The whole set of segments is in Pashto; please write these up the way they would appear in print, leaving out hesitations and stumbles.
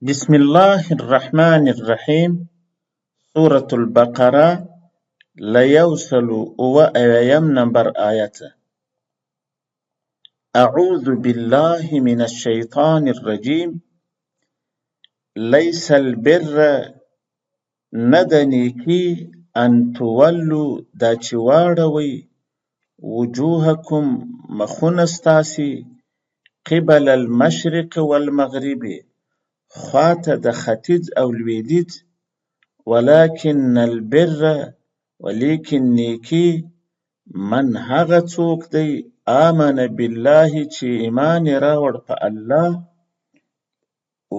بسم الله الرحمن الرحيم سورة البقرة ليوصل اوویم نمبر آیت. أعوذ بالله من الشيطان الرجيم ليس البر ندنيكي أن تولوا دا چې واړوئ وجوهكم مخونستاسي قبل المشرق والمغرب خواته د ختیځ او لویدیځ ولكن البر ولیکن نیکی من هغه څوک دی آمن بالله چې ایمان یې راوړ په الله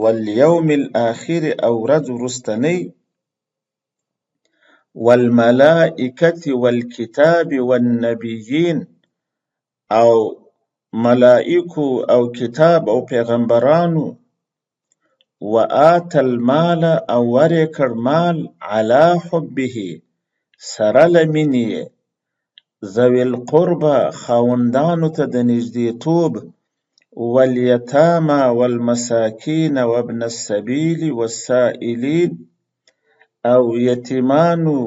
والیوم الاخر او ورځ وروستنۍ والملائکة والکتاب والنبیین او ملائکو او کتاب او پیغمبرانو وآت المال او ورکړ مال علی حبه سره له مینې ذوي القربى خاوندانو ته د نږدېتوب والیتامى والمساکین وابن السبیل والسائلین او یتیمانو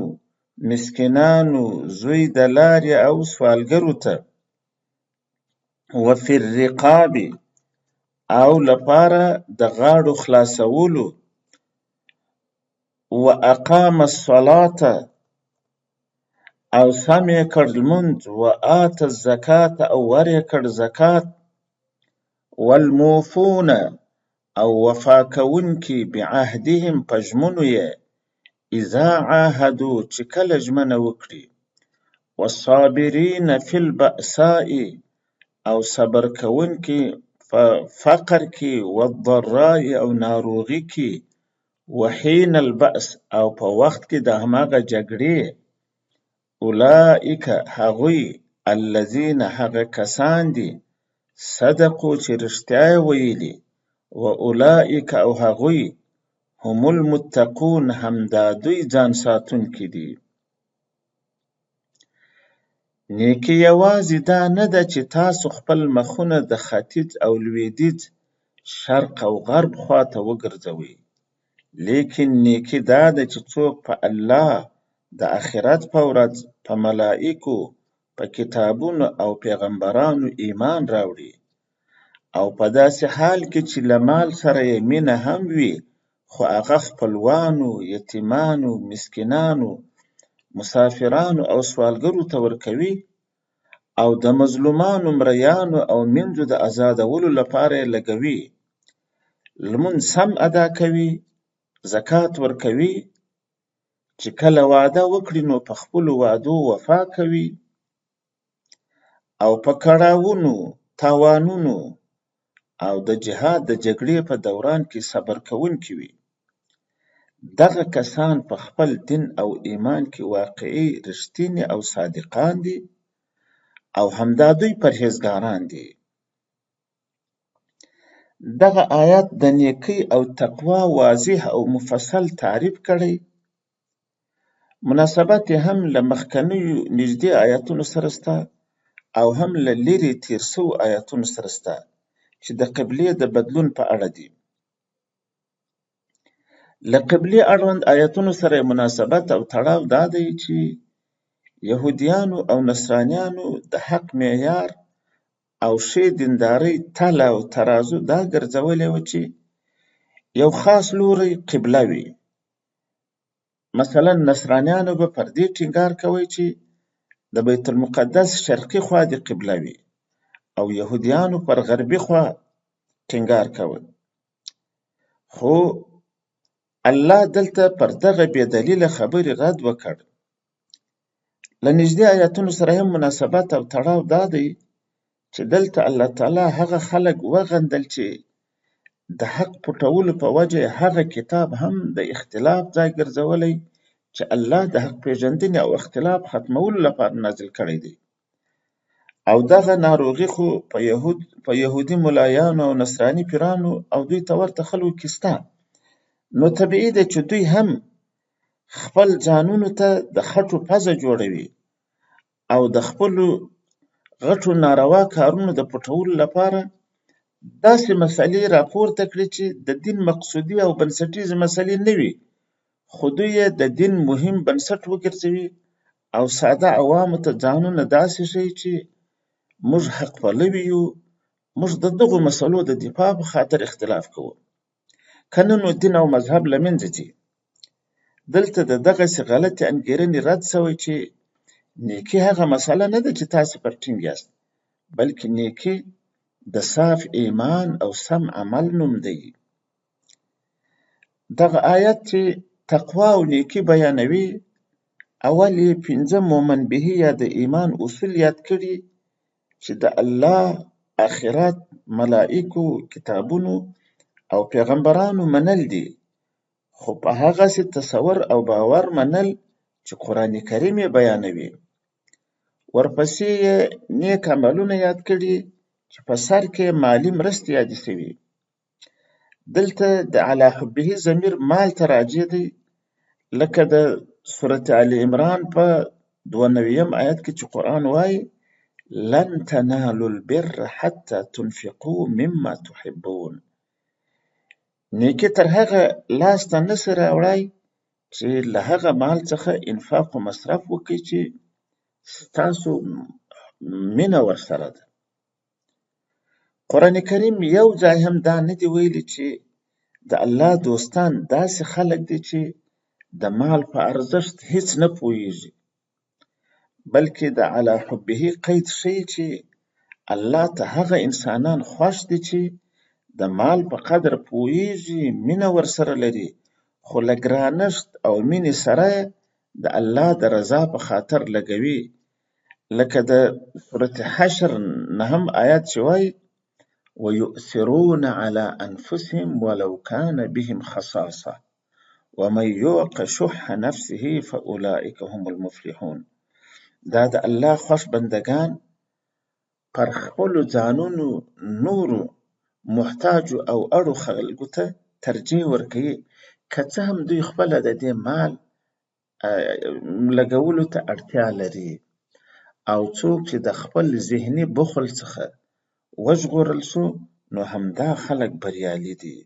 مسکینانو زوی د لارې او سوالګرو ته وفي الرقاب او لپاره د غاړو خلاصولو واقام الصلاة او سم یې کړ لمونځ وآت الزکاة او ورکړ زکات والموفون او وفا کوونکي بعهدهم په ژمنو یې اذا عاهدوا چې کله ژمنه وکړي والصابرین فی البأساء او صبر کوونکي په فقر کې والضراء او ناروغي کې وحین البأس او په وخت کې د هماغه جګړې اولئک هغوی الذین هغه کسان دي صدقو چې رښتیا یې ویلي و اولئک او هغوی هم المتقون همدا دوی ځان ساتونکي دي. نیکي یوازې دا نه ده چې تاسو خپل مخونه د ختیځ او لویدیځ شرق او غرب خواته وګرځوئ، لیکن نیکي دا ده چې څوک په الله د آخرت په ورځ په ملائکو په کتابونو او پیغمبرانو ایمان راوړي او په داسې حال کې چې له مال سره یې مینه هم وي خو هغه خپلوانو یتیمانو مسکینانو مسافرانو او سوالګرو ته ورکوي او د مظلومانو مریانو او مینځو د آزادولو لپاره یې لګوي، لمونځ سم ادا کوي، زکات ورکوي، چې کله وعده وکړي نو په خپلو وعدو وفا کوي او په کړاوونو تاوانونو او د جهاد د جګړې په دوران کې صبر کوونکي وي. دغه کسان په خپل دین او ایمان کې واقعي رښتیني او صادقان دي او همدا دوی پرهیزګاران دي. دغه آیت د نیکۍ او تقوا واضح او مفصل تعریف کړی، مناسبت یې هم له مخکنیو نږدې آیتونو سره سته او هم له لرې تیر سوو آیتونو سره سته چې د قبلې د بدلون په اړه دي. له قبلې اړوند آیتونو سره مناسبت او تړاو دا دی چې یهودیانو او نصرانیانو د حق معیار او ښې دیندارۍ تله او ترازو دا ګرځولې وه چې یو خاص لوری قبله وي. مثلا نصرانیانو به پر دې ټینګار کوي چې د بیت المقدس شرقي خوا دې قبله وي او یهودیانو پر غربي خوا ټینګار کوي. خو الله دلته پر دغه بې دلیله خبرې رد وکړ. له نږدې آیتونو سره هم مناسبت او تړاو دا دی چې دلته الله تعالی هغه خلک وغندل چې د حق پټولو په وجه هغه کتاب هم د اختلاف ځای ګرځولی چې الله د حق پیژندنې او اختلاف ختمولو لپاره نازل کړی دی. او دغه ناروغي خو په یهودي ملایانو او نصراني پیرانو او دوی ته ورته خلکو کې سته، نو طبیعي ده چې دوی هم خپل ځانونو ته د خټو پزه جوړوي او د خپلو غټو ناروا کارونو د پټولو لپاره داسې مسئلې راپورته کړي چې د دین مقصودي او بنسټیزې مسئلې نه وي، خو دوی یې د دین مهم بنسټ وګرځوي او ساده عوامو ته ځانونه داسې ښیي چې موږ حق پلوي یو، موږ د دغو مسئلو د دفاع په خاطر اختلاف کوو. که نه نو دین او مذهب له منځه ځي. دلته د دغسې غلطې انګېرنې رد شوی چې نیکي هغه مسئله نه ده چې تاسې پر ټینګ یاست، بلکې نیکي د صاف ایمان او سم عمل نوم دی. دغه آیت چې تقوا او نیکي بیانوي، اول یې 5 مومن بهي یا د ایمان اصول یاد کړي چې د الله، آخرت، ملائکو، کتابونو او پیغمبرانو منل دي، خو په هغسې تصور او باور منل چې قرآن کریم یې بیانوي. ورپسې یې نیک عملونه یاد کړي چې په سر کې مالی مرستې یادې شوي. دلته د علی حبه ضمیر مال ته راجع دی، لکه د سورة آل عمران په 92 آیت کې چې قرآن وایي لن تنالوا البر حتى تنفقوا مما تحبون. نیکي تر هغه لاس ته نسي راوړی چې له هغه مال څخه انفاق و مصرف وکړي چې ستاسو مینه ورسره ده. قرآن کریم یو ځای هم دا نه دی ویلي چې د الله دوستان داسې خلک دي چې د مال په ارزښت هیڅ نه پوهیږي، بلکې د علی حبه قید ښیي چې الله ته هغه انسانان خوښ دي چې د مال په قدر پوهیږي، مینه ورسره لري، خو له ګرانښت او مینې سره د الله د رضا په خاطر لګوي، لکه د سورة حشر 9 آیات چې وایي وَيُؤْثِرُونَ عَلَى أَنفُسِهِمْ وَلَوْ كَانَ بِهِمْ خَصَاصَةٌ وَمَنْ يُوقَ شُحَّ نَفْسِهِ فَأُولَئِكَ هُمُ الْمُفْلِحُونَ. دا د الله خوښ بندگان پر خپلو ځانونو نورو محتاجو او اړو خلکو ته ترجیح ورکوي، که څه هم دوی خپله د دې مال لګولو ته اړتیا لري. او څوک چې د خپل ذهني بخل څخه وژغورل شو، نو همدا خلک بریالي دي.